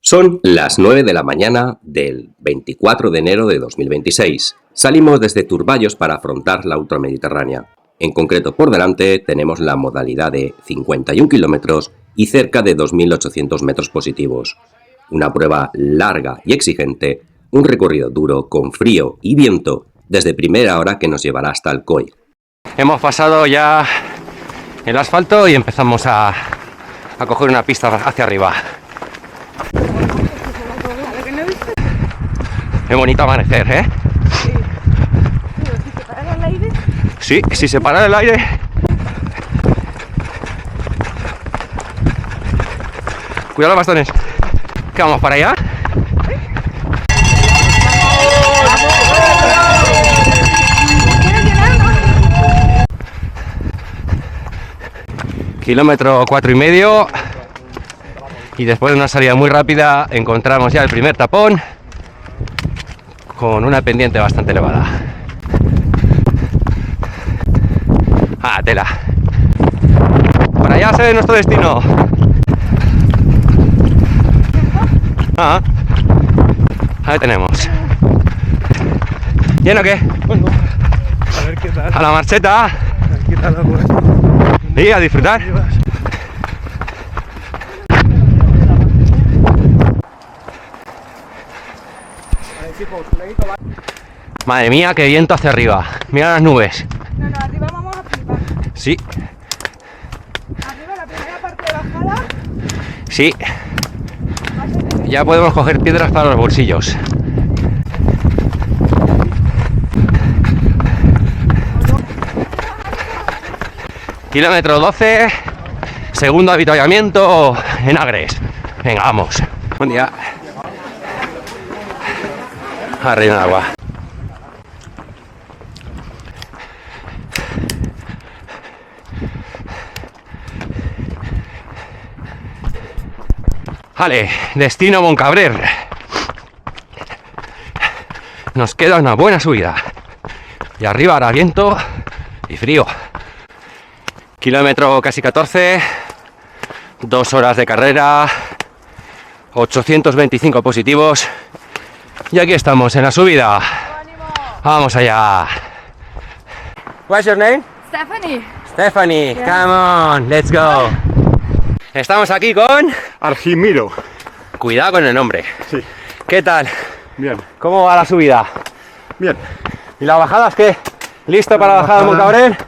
Son las 9 de la mañana del 24 de enero de 2026. Salimos desde Turballos para afrontar la ultramediterránea. En concreto, por delante tenemos la modalidad de 51 kilómetros y cerca de 2.800 metros positivos. Una prueba larga y exigente, un recorrido duro con frío y viento desde primera hora que nos llevará hasta Alcoy. Hemos pasado ya el asfalto y empezamos a coger una pista hacia arriba. Qué bonito amanecer, ¿eh? Sí, si se para el aire. Cuidado los bastones. ¿Qué vamos para allá? Kilómetro 4,5. Y después de una salida muy rápida encontramos ya el primer tapón con una pendiente bastante elevada. Ah, tela. Para allá se ve nuestro destino. Ah, ahí tenemos. ¿Lleno qué? Bueno, a ver qué tal. A la marcheta. ¿Qué tal la vuelta? Y a disfrutar. Madre mía, qué viento hacia arriba. Mira las nubes. No, arriba vamos a flipar. Sí, Arriba la primera parte de bajada. sí. Ya podemos coger piedras para los bolsillos. Kilómetro 12. Segundo avituallamiento en Agres. Venga, vamos. Buen día. A rellenar agua. Vale, destino Moncabrer. Nos queda una buena subida. Y arriba hará viento y frío. Kilómetro casi 14. 2 horas de carrera. 825 positivos. Y aquí estamos en la subida. Vamos allá. What's your name? Stephanie. Stephanie, come on, let's go. Estamos aquí con... Argimiro. Cuidado con el nombre. Sí. ¿Qué tal? Bien. ¿Cómo va la subida? Bien. ¿Y la bajada es qué? ¿Listo para la bajada de Moncabrer?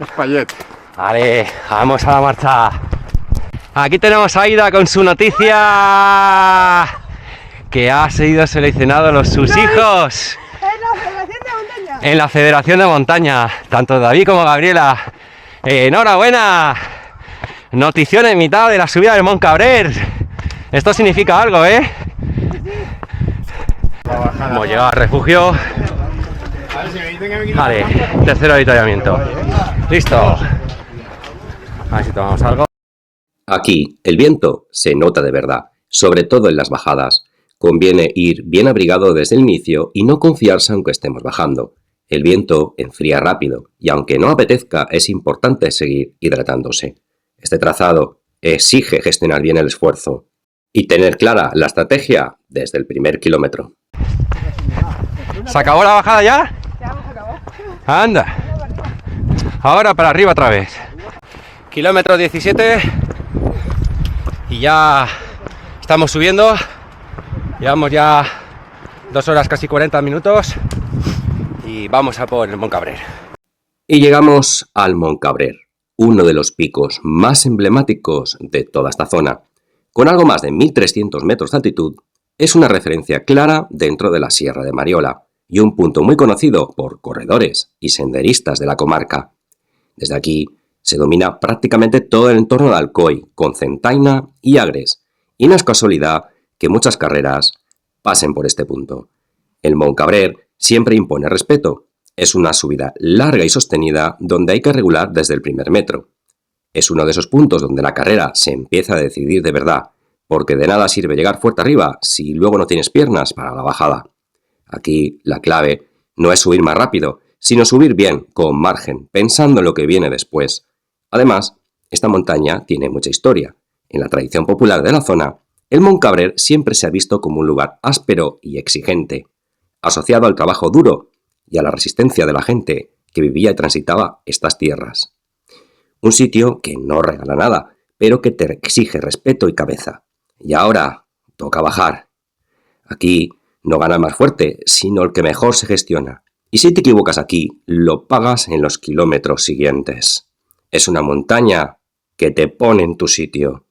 Espaillet. Vale, vamos a la marcha. Aquí tenemos a Aida con su noticia. Que ha sido seleccionado sus hijos. En la Federación de Montaña. En la Federación de Montaña. Tanto David como Gabriela. ¡Enhorabuena! Notición en mitad de la subida del Moncabrer. Esto significa algo, ¿eh? Hemos llegado al refugio. Vale, tercero avituallamiento. Listo. A ver si tomamos algo. Aquí el viento se nota de verdad, sobre todo en las bajadas. Conviene ir bien abrigado desde el inicio y no confiarse aunque estemos bajando. El viento enfría rápido y aunque no apetezca es importante seguir hidratándose. Este trazado exige gestionar bien el esfuerzo y tener clara la estrategia desde el primer kilómetro. ¿Se acabó la bajada ya? Ya hemos acabado. Anda. Ahora para arriba otra vez. Kilómetro 17. Y ya estamos subiendo. Llevamos ya 2 horas casi 40 minutos. Y vamos a por el Moncabrer. Y llegamos al Moncabrer, uno de los picos más emblemáticos de toda esta zona. Con algo más de 1.300 metros de altitud, es una referencia clara dentro de la Sierra de Mariola y un punto muy conocido por corredores y senderistas de la comarca. Desde aquí se domina prácticamente todo el entorno de Alcoy, con Centaina y Agres, y no es casualidad que muchas carreras pasen por este punto. El Moncabrer siempre impone respeto. Es una subida larga y sostenida donde hay que regular desde el primer metro. Es uno de esos puntos donde la carrera se empieza a decidir de verdad, porque de nada sirve llegar fuerte arriba si luego no tienes piernas para la bajada. Aquí la clave no es subir más rápido, sino subir bien, con margen, pensando en lo que viene después. Además, esta montaña tiene mucha historia. En la tradición popular de la zona, El Mont Cabrera siempre se ha visto como un lugar áspero y exigente, asociado al trabajo duro y a la resistencia de la gente que vivía y transitaba estas tierras. Un sitio que no regala nada, pero que te exige respeto y cabeza. Y ahora toca bajar. Aquí no gana el más fuerte, sino el que mejor se gestiona. Y si te equivocas aquí, lo pagas en los kilómetros siguientes. Es una montaña que te pone en tu sitio.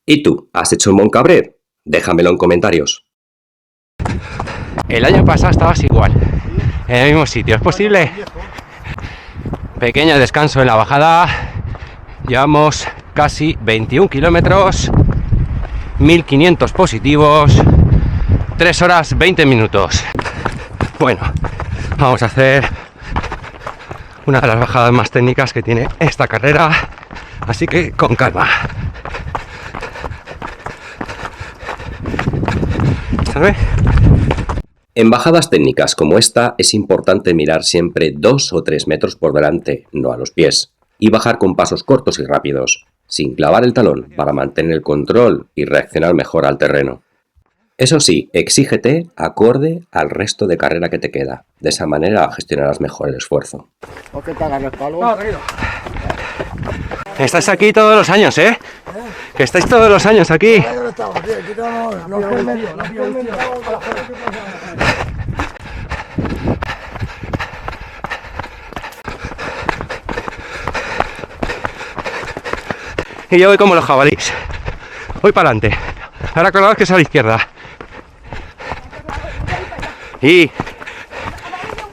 ¿Y tú, has hecho el Mont Cabrera? Déjamelo en comentarios. El año pasado estabas igual, en el mismo sitio. ¿Es posible? Pequeño descanso en la bajada. Llevamos casi 21 kilómetros, 1500 positivos, 3 horas 20 minutos. Bueno, vamos a hacer una de las bajadas más técnicas que tiene esta carrera, así que con calma. ¿Sabes? En bajadas técnicas como esta es importante mirar siempre 2 o 3 metros por delante, no a los pies, y bajar con pasos cortos y rápidos, sin clavar el talón para mantener el control y reaccionar mejor al terreno. Eso sí, exígete acorde al resto de carrera que te queda, de esa manera gestionarás mejor el esfuerzo. ¿O qué te agarra el palo? Estáis aquí todos los años, ¿eh? Que estáis todos los años aquí. Y yo voy como los jabalíes. Voy para adelante. Ahora acordaos que es a la izquierda. Y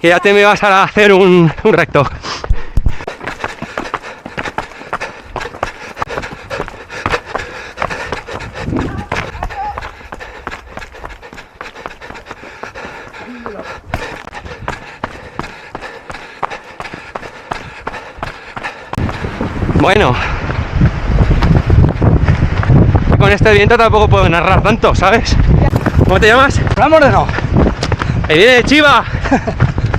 que ya te me vas a hacer un recto. Bueno, con este viento tampoco puedo narrar tanto, ¿sabes? ¿Cómo te llamas? Fran Moreno. Ahí viene Chiva,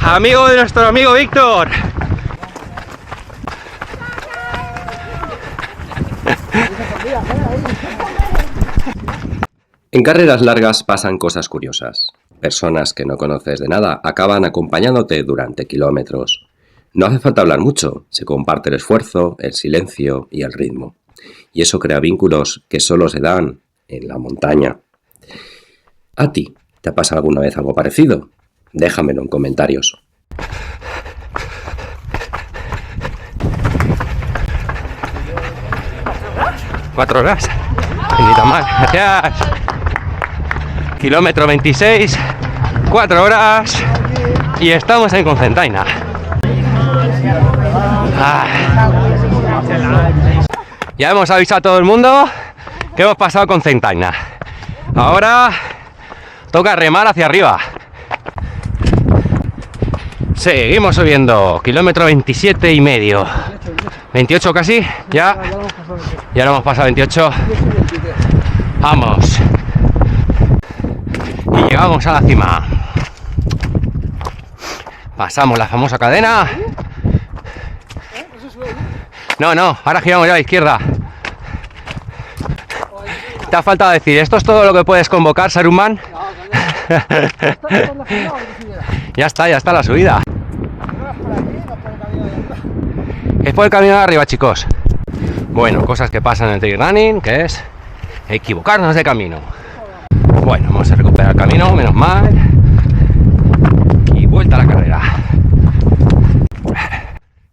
amigo de nuestro amigo Víctor. En carreras largas pasan cosas curiosas. Personas que no conoces de nada acaban acompañándote durante kilómetros. No hace falta hablar mucho, se comparte el esfuerzo, el silencio y el ritmo. Y eso crea vínculos que solo se dan en la montaña. ¿A ti te ha pasado alguna vez algo parecido? Déjamelo en comentarios. ¿4 horas? Ni tan mal, gracias. Kilómetro 26, 4 horas y estamos en Cocentaina. Ya hemos avisado a todo el mundo que hemos pasado Cocentaina. Ahora toca remar hacia arriba. Seguimos subiendo, kilómetro 27 y medio. 28 casi, ya lo hemos pasado 28. Vamos. Y llegamos a la cima. Pasamos la famosa cadena. No, ahora giramos ya a la izquierda. Te ha faltado decir, ¿esto es todo lo que puedes convocar, Saruman? Ya está la subida. Es por el camino de arriba, chicos. Bueno, cosas que pasan en el trail running, que es equivocarnos de camino. Bueno, vamos a recuperar el camino, menos mal. Y vuelta a la carrera.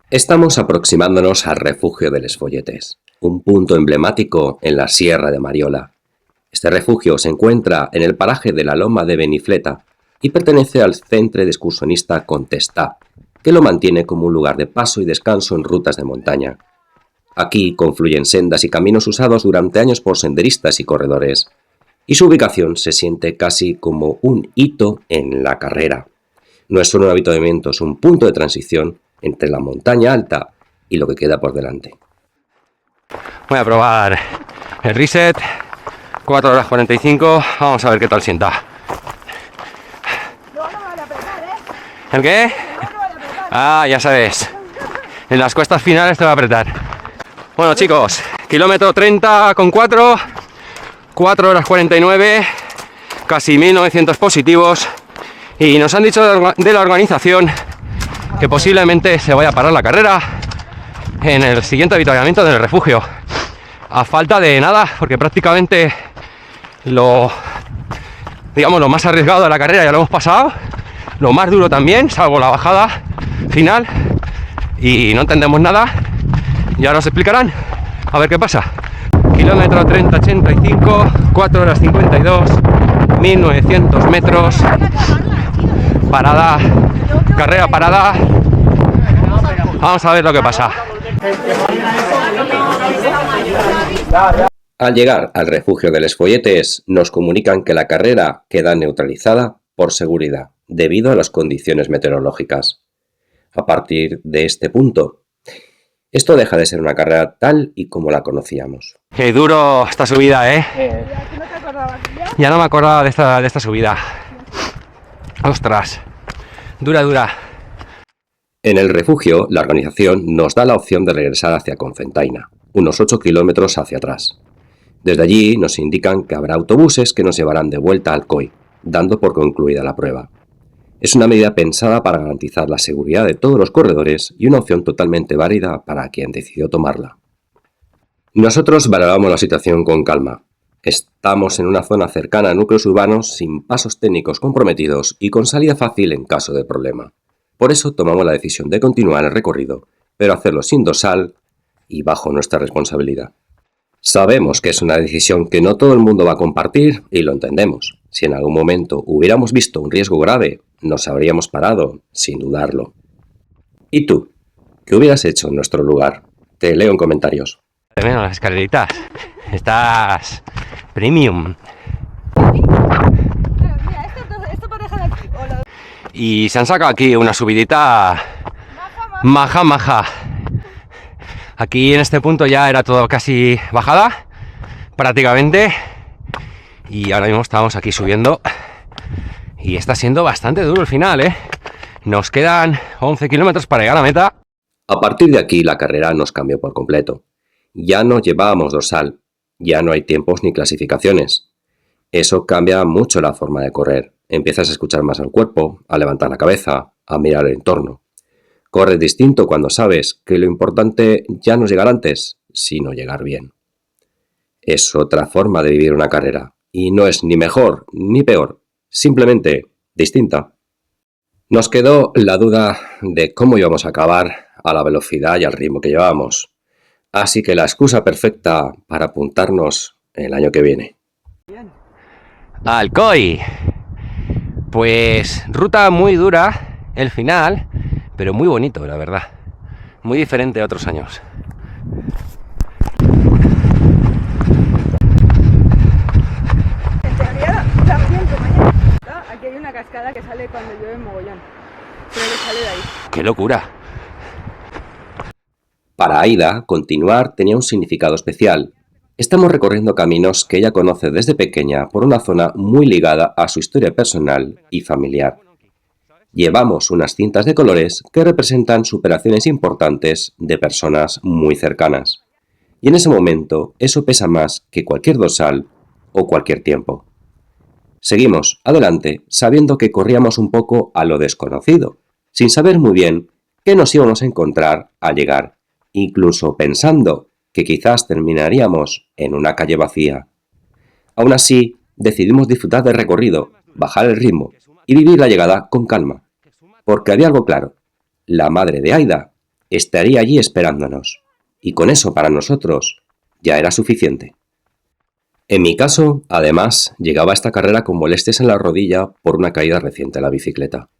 Estamos aproximándonos al refugio de Les Folletes, un punto emblemático en la Sierra de Mariola. Este refugio se encuentra en el paraje de la Loma de Benifleta y pertenece al Centre d'Excursionista Contestà, que lo mantiene como un lugar de paso y descanso en rutas de montaña. Aquí confluyen sendas y caminos usados durante años por senderistas y corredores, y su ubicación se siente casi como un hito en la carrera. No es solo un avituallamiento, es un punto de transición entre la montaña alta y lo que queda por delante. Voy a probar el reset, 4 horas 45, vamos a ver qué tal sienta. ¿El qué? Ah, ya sabes, en las cuestas finales te va a apretar. Bueno, chicos, kilómetro 30,4, 4 horas 49, casi 1900 positivos, y nos han dicho de la organización que posiblemente se vaya a parar la carrera en el siguiente avituallamiento del refugio, a falta de nada, porque prácticamente lo más arriesgado de la carrera ya lo hemos pasado, lo más duro también, salvo la bajada final, y no entendemos nada. Ya nos explicarán, a ver qué pasa. Kilómetro 3085, 4 horas 52, 1900 metros, parada, carrera parada. Vamos a ver lo que pasa. Al llegar al refugio de Les Folletes, nos comunican que la carrera queda neutralizada por seguridad, debido a las condiciones meteorológicas. A partir de este punto, esto deja de ser una carrera tal y como la conocíamos. Qué duro esta subida, ¿eh? ¿No te acordabas ya? Ya no me acordaba de esta subida. Ostras, dura. En el refugio, la organización nos da la opción de regresar hacia Cocentaina, unos 8 kilómetros hacia atrás. Desde allí nos indican que habrá autobuses que nos llevarán de vuelta al COI, dando por concluida la prueba. Es una medida pensada para garantizar la seguridad de todos los corredores y una opción totalmente válida para quien decidió tomarla. Nosotros valoramos la situación con calma. Estamos en una zona cercana a núcleos urbanos sin pasos técnicos comprometidos y con salida fácil en caso de problema. Por eso tomamos la decisión de continuar el recorrido, pero hacerlo sin dorsal y bajo nuestra responsabilidad. Sabemos que es una decisión que no todo el mundo va a compartir y lo entendemos. Si en algún momento hubiéramos visto un riesgo grave, nos habríamos parado, sin dudarlo. ¿Y tú? ¿Qué hubieras hecho en nuestro lugar? Te leo en comentarios. Menos las escaleritas. Estás premium. Mira, esto para dejar aquí. Hola. Y se han sacado aquí una subidita maja. Aquí en este punto ya era todo casi bajada, prácticamente. Y ahora mismo estamos aquí subiendo. Y está siendo bastante duro el final, ¿eh? Nos quedan 11 kilómetros para llegar a meta. A partir de aquí la carrera nos cambió por completo. Ya no llevábamos dorsal, ya no hay tiempos ni clasificaciones. Eso cambia mucho la forma de correr. Empiezas a escuchar más al cuerpo, a levantar la cabeza, a mirar el entorno. Corres distinto cuando sabes que lo importante ya no es llegar antes, sino llegar bien. Es otra forma de vivir una carrera, y no es ni mejor ni peor, simplemente distinta. Nos quedó la duda de cómo íbamos a acabar a la velocidad y al ritmo que llevábamos. Así que la excusa perfecta para apuntarnos el año que viene. Alcoy. Pues ruta muy dura el final, pero muy bonito, la verdad. Muy diferente a otros años. En teoría, también que mañana. Aquí hay una cascada que sale cuando llueve mogollón. Pero que sale de ahí. ¡Qué locura! Para Aida, continuar tenía un significado especial. Estamos recorriendo caminos que ella conoce desde pequeña por una zona muy ligada a su historia personal y familiar. Llevamos unas cintas de colores que representan superaciones importantes de personas muy cercanas. Y en ese momento eso pesa más que cualquier dorsal o cualquier tiempo. Seguimos adelante sabiendo que corríamos un poco a lo desconocido, sin saber muy bien qué nos íbamos a encontrar al llegar, incluso pensando que quizás terminaríamos en una calle vacía. Aún así, decidimos disfrutar del recorrido, bajar el ritmo y vivir la llegada con calma. Porque había algo claro, la madre de Aida estaría allí esperándonos, y con eso para nosotros ya era suficiente. En mi caso, además, llegaba a esta carrera con molestias en la rodilla por una caída reciente en la bicicleta.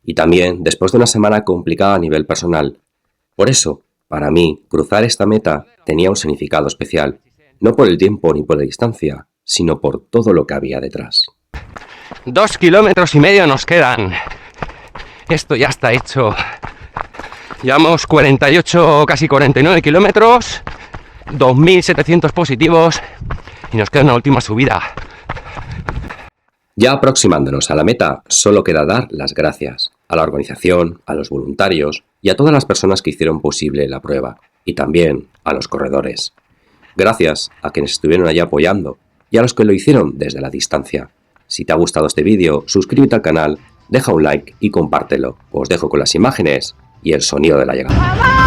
Y también después de una semana complicada a nivel personal. Por eso, para mí, cruzar esta meta tenía un significado especial, no por el tiempo ni por la distancia, sino por todo lo que había detrás. 2,5 kilómetros nos quedan. Esto ya está hecho. Llevamos 48, casi 49 kilómetros, 2.700 positivos y nos queda una última subida. Ya aproximándonos a la meta, solo queda dar las gracias a la organización, a los voluntarios y a todas las personas que hicieron posible la prueba, y también a los corredores. Gracias a quienes estuvieron allí apoyando, y a los que lo hicieron desde la distancia. Si te ha gustado este vídeo, suscríbete al canal, deja un like y compártelo. Os dejo con las imágenes y el sonido de la llegada.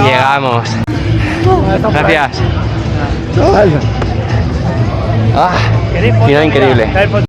Llegamos. Gracias. Final increíble.